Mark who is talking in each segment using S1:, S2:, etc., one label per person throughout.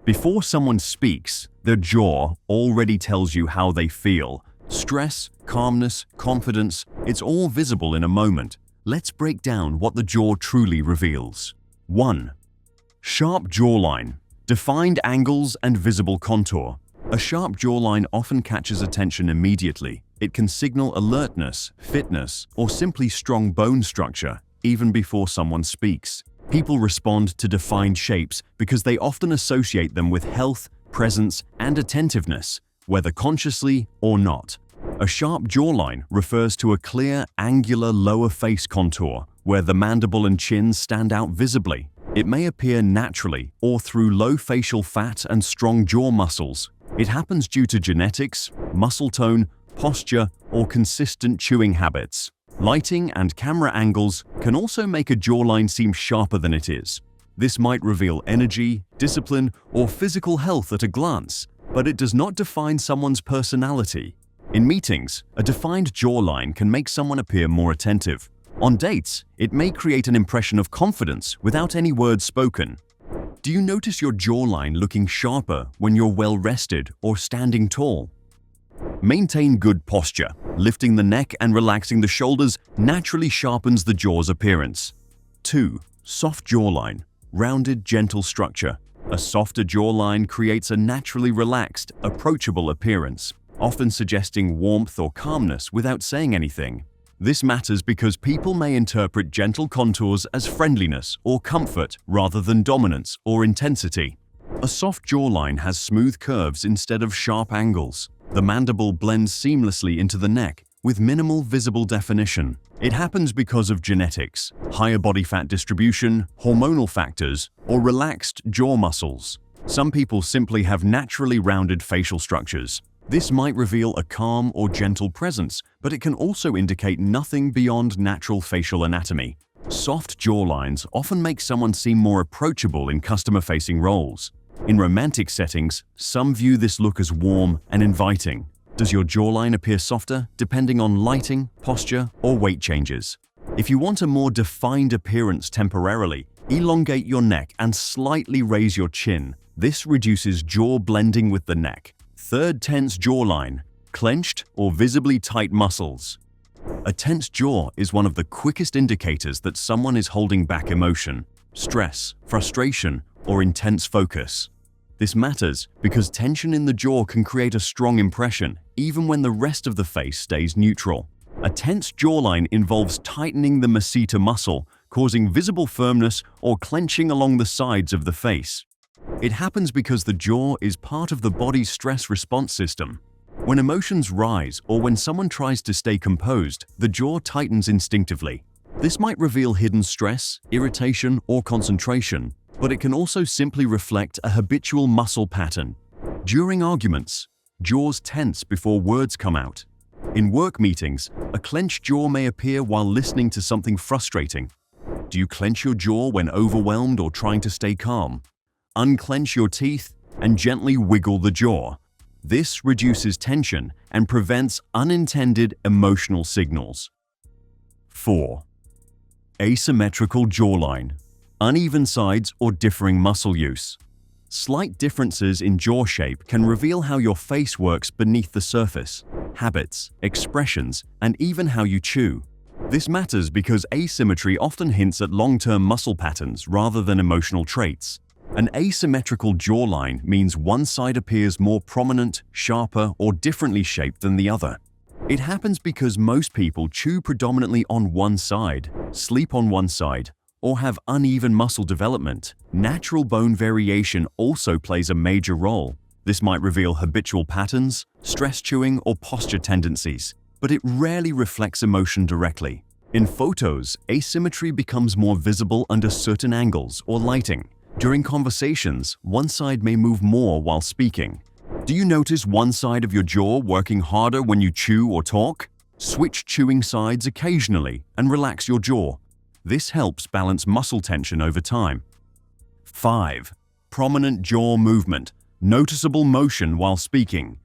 S1: Before someone speaks, their jaw already tells you how they feel. Stress, calmness, confidence, it's all visible in a moment. Let's break down what the jaw truly reveals. 1. Sharp jawline. Defined angles and visible contour. A sharp jawline often catches attention immediately. It can signal alertness, fitness, or simply strong bone structure, even before someone speaks. People respond to defined shapes because they often associate them with health, presence, and attentiveness, whether consciously or not. A sharp jawline refers to a clear, angular lower face contour, where the mandible and chin stand out visibly. It may appear naturally or through low facial fat and strong jaw muscles. It happens due to genetics, muscle tone, posture, or consistent chewing habits. Lighting and camera angles can also make a jawline seem sharper than it is. This might reveal energy, discipline, or physical health at a glance, but it does not define someone's personality. In meetings, a defined jawline can make someone appear more attentive. On dates, it may create an impression of confidence without any words spoken. Do you notice your jawline looking sharper when you're well rested or standing tall? Maintain good posture. Lifting the neck and relaxing the shoulders naturally sharpens the jaw's appearance. 2. Soft jawline. Rounded, gentle structure. A softer jawline creates a naturally relaxed, approachable appearance, often suggesting warmth or calmness without saying anything. This matters because people may interpret gentle contours as friendliness or comfort rather than dominance or intensity. A soft jawline has smooth curves instead of sharp angles. The mandible blends seamlessly into the neck, with minimal visible definition. It happens because of genetics, higher body fat distribution, hormonal factors, or relaxed jaw muscles. Some people simply have naturally rounded facial structures. This might reveal a calm or gentle presence, but it can also indicate nothing beyond natural facial anatomy. Soft jawlines often make someone seem more approachable in customer-facing roles. In romantic settings, some view this look as warm and inviting. Does your jawline appear softer depending on lighting, posture, or weight changes? If you want a more defined appearance temporarily, elongate your neck and slightly raise your chin. This reduces jaw blending with the neck. 3rd, tense jawline. Clenched or visibly tight muscles. A tense jaw is one of the quickest indicators that someone is holding back emotion, stress, frustration, or intense focus. This matters because tension in the jaw can create a strong impression, even when the rest of the face stays neutral. A tense jawline involves tightening the masseter muscle, causing visible firmness or clenching along the sides of the face. It happens because the jaw is part of the body's stress response system. When emotions rise or when someone tries to stay composed, the jaw tightens instinctively. This might reveal hidden stress, irritation, or concentration, but it can also simply reflect a habitual muscle pattern. During arguments, jaws tense before words come out. In work meetings, a clenched jaw may appear while listening to something frustrating. Do you clench your jaw when overwhelmed or trying to stay calm? Unclench your teeth and gently wiggle the jaw. This reduces tension and prevents unintended emotional signals. 4. Asymmetrical jawline. Uneven sides or differing muscle use. Slight differences in jaw shape can reveal how your face works beneath the surface, habits, expressions, and even how you chew. This matters because asymmetry often hints at long-term muscle patterns rather than emotional traits. An asymmetrical jawline means one side appears more prominent, sharper, or differently shaped than the other. It happens because most people chew predominantly on one side, sleep on one side, or have uneven muscle development. Natural bone variation also plays a major role. This might reveal habitual patterns, stress chewing, or posture tendencies, but it rarely reflects emotion directly. In photos, asymmetry becomes more visible under certain angles or lighting. During conversations, one side may move more while speaking. Do you notice one side of your jaw working harder when you chew or talk? Switch chewing sides occasionally and relax your jaw. This helps balance muscle tension over time. 5. Prominent jaw movement. Noticeable motion while speaking.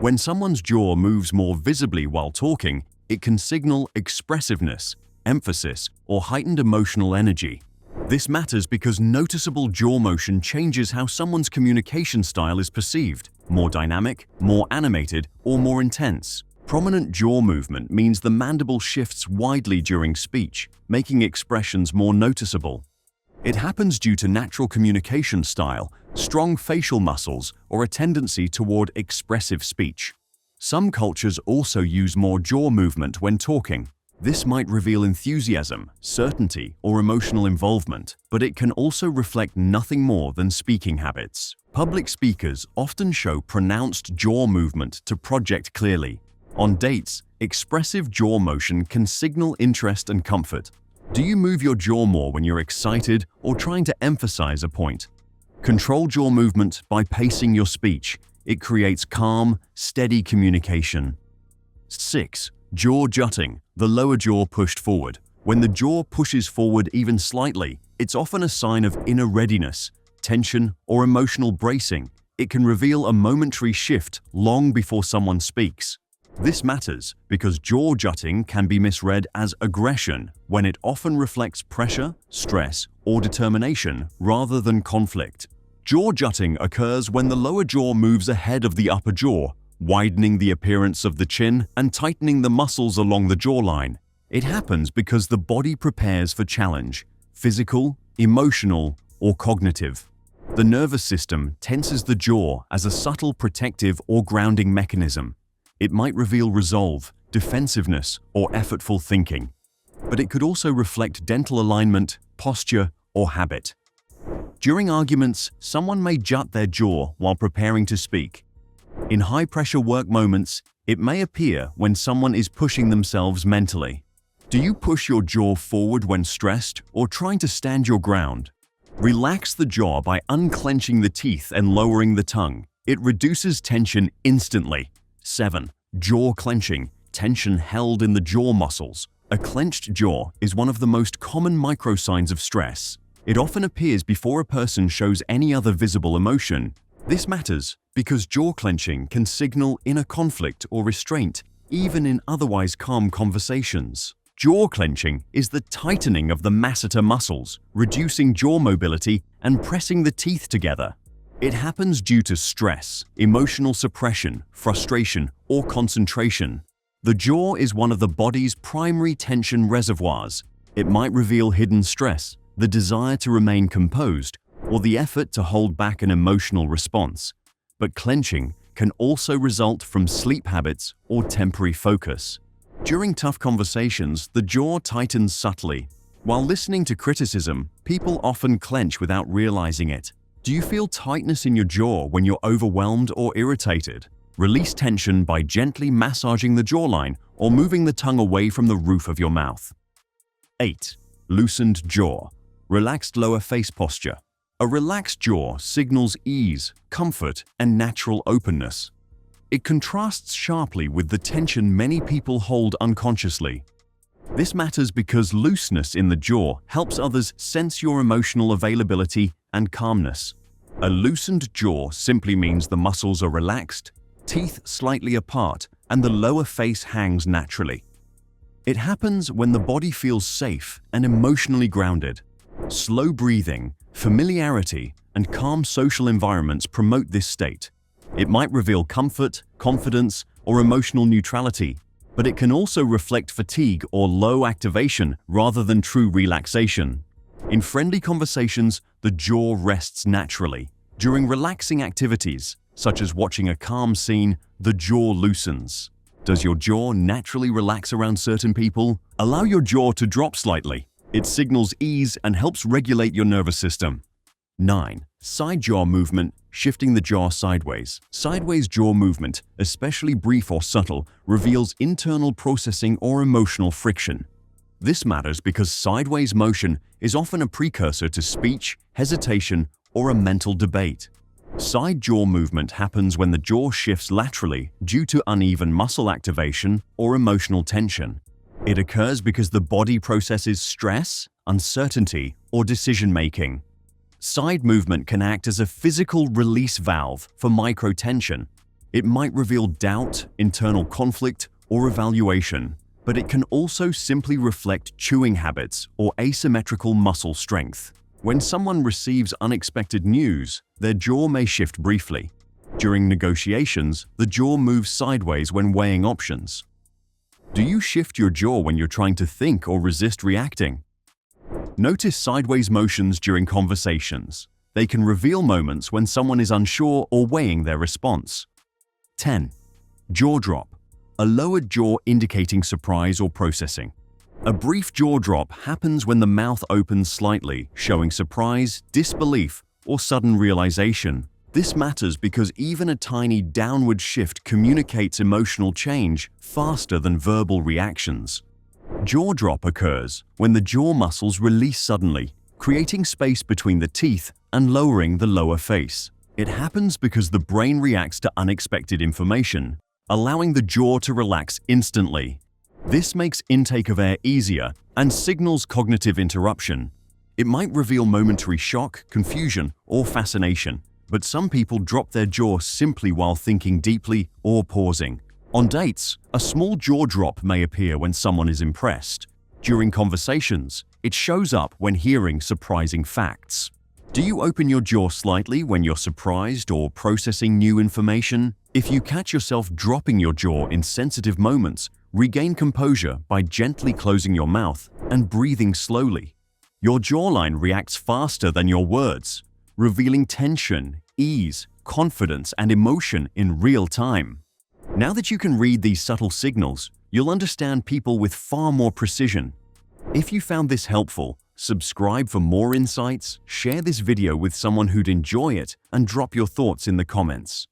S1: When someone's jaw moves more visibly while talking, it can signal expressiveness, emphasis, or heightened emotional energy. This matters because noticeable jaw motion changes how someone's communication style is perceived, more dynamic, more animated, or more intense. Prominent jaw movement means the mandible shifts widely during speech, making expressions more noticeable. It happens due to natural communication style, strong facial muscles, or a tendency toward expressive speech. Some cultures also use more jaw movement when talking. This might reveal enthusiasm, certainty, or emotional involvement, but it can also reflect nothing more than speaking habits. Public speakers often show pronounced jaw movement to project clearly. On dates, expressive jaw motion can signal interest and comfort. Do you move your jaw more when you're excited or trying to emphasize a point? Control jaw movement by pacing your speech. It creates calm, steady communication. 6. Jaw jutting, the lower jaw pushed forward. When the jaw pushes forward even slightly, it's often a sign of inner readiness, tension, or emotional bracing. It can reveal a momentary shift long before someone speaks. This matters because jaw jutting can be misread as aggression when it often reflects pressure, stress, or determination rather than conflict. Jaw jutting occurs when the lower jaw moves ahead of the upper jaw, widening the appearance of the chin and tightening the muscles along the jawline. It happens because the body prepares for challenge, physical, emotional, or cognitive. The nervous system tenses the jaw as a subtle protective or grounding mechanism. It might reveal resolve, defensiveness, or effortful thinking. But it could also reflect dental alignment, posture, or habit. During arguments, someone may jut their jaw while preparing to speak. In high-pressure work moments, it may appear when someone is pushing themselves mentally. Do you push your jaw forward when stressed or trying to stand your ground? Relax the jaw by unclenching the teeth and lowering the tongue. It reduces tension instantly. 7. Jaw clenching, tension held in the jaw muscles. A clenched jaw is one of the most common microsigns of stress. It often appears before a person shows any other visible emotion. This matters because jaw clenching can signal inner conflict or restraint, even in otherwise calm conversations. Jaw clenching is the tightening of the masseter muscles, reducing jaw mobility and pressing the teeth together. It happens due to stress, emotional suppression, frustration, or concentration. The jaw is one of the body's primary tension reservoirs. It might reveal hidden stress, the desire to remain composed, or the effort to hold back an emotional response. But clenching can also result from sleep habits or temporary focus. During tough conversations, the jaw tightens subtly. While listening to criticism, people often clench without realizing it. Do you feel tightness in your jaw when you're overwhelmed or irritated? Release tension by gently massaging the jawline or moving the tongue away from the roof of your mouth. 8. Loosened jaw, relaxed lower face posture. A relaxed jaw signals ease, comfort, and natural openness. It contrasts sharply with the tension many people hold unconsciously. This matters because looseness in the jaw helps others sense your emotional availability and calmness. A loosened jaw simply means the muscles are relaxed, teeth slightly apart, and the lower face hangs naturally. It happens when the body feels safe and emotionally grounded. Slow breathing, familiarity, and calm social environments promote this state. It might reveal comfort, confidence, or emotional neutrality, but it can also reflect fatigue or low activation rather than true relaxation. In friendly conversations, the jaw rests naturally. During relaxing activities, such as watching a calm scene, the jaw loosens. Does your jaw naturally relax around certain people? Allow your jaw to drop slightly. It signals ease and helps regulate your nervous system. 9. Side jaw movement, shifting the jaw sideways. Sideways jaw movement, especially brief or subtle, reveals internal processing or emotional friction. This matters because sideways motion is often a precursor to speech, hesitation, or a mental debate. Side jaw movement happens when the jaw shifts laterally due to uneven muscle activation or emotional tension. It occurs because the body processes stress, uncertainty, or decision-making. Side movement can act as a physical release valve for microtension. It might reveal doubt, internal conflict, or evaluation. but it can also simply reflect chewing habits or asymmetrical muscle strength. When someone receives unexpected news, their jaw may shift briefly. During negotiations, the jaw moves sideways when weighing options. Do you shift your jaw when you're trying to think or resist reacting? Notice sideways motions during conversations. They can reveal moments when someone is unsure or weighing their response. 10. Jaw drop. A lowered jaw indicating surprise or processing. A brief jaw drop happens when the mouth opens slightly, showing surprise, disbelief, or sudden realization. This matters because even a tiny downward shift communicates emotional change faster than verbal reactions. Jaw drop occurs when the jaw muscles release suddenly, creating space between the teeth and lowering the lower face. It happens because the brain reacts to unexpected information, allowing the jaw to relax instantly. This makes intake of air easier and signals cognitive interruption. It might reveal momentary shock, confusion, or fascination, but some people drop their jaw simply while thinking deeply or pausing. On dates, a small jaw drop may appear when someone is impressed. During conversations, it shows up when hearing surprising facts. Do you open your jaw slightly when you're surprised or processing new information? If you catch yourself dropping your jaw in sensitive moments, regain composure by gently closing your mouth and breathing slowly. Your jawline reacts faster than your words, revealing tension, ease, confidence, and emotion in real time. Now that you can read these subtle signals, you'll understand people with far more precision. If you found this helpful, subscribe for more insights, share this video with someone who'd enjoy it, and drop your thoughts in the comments.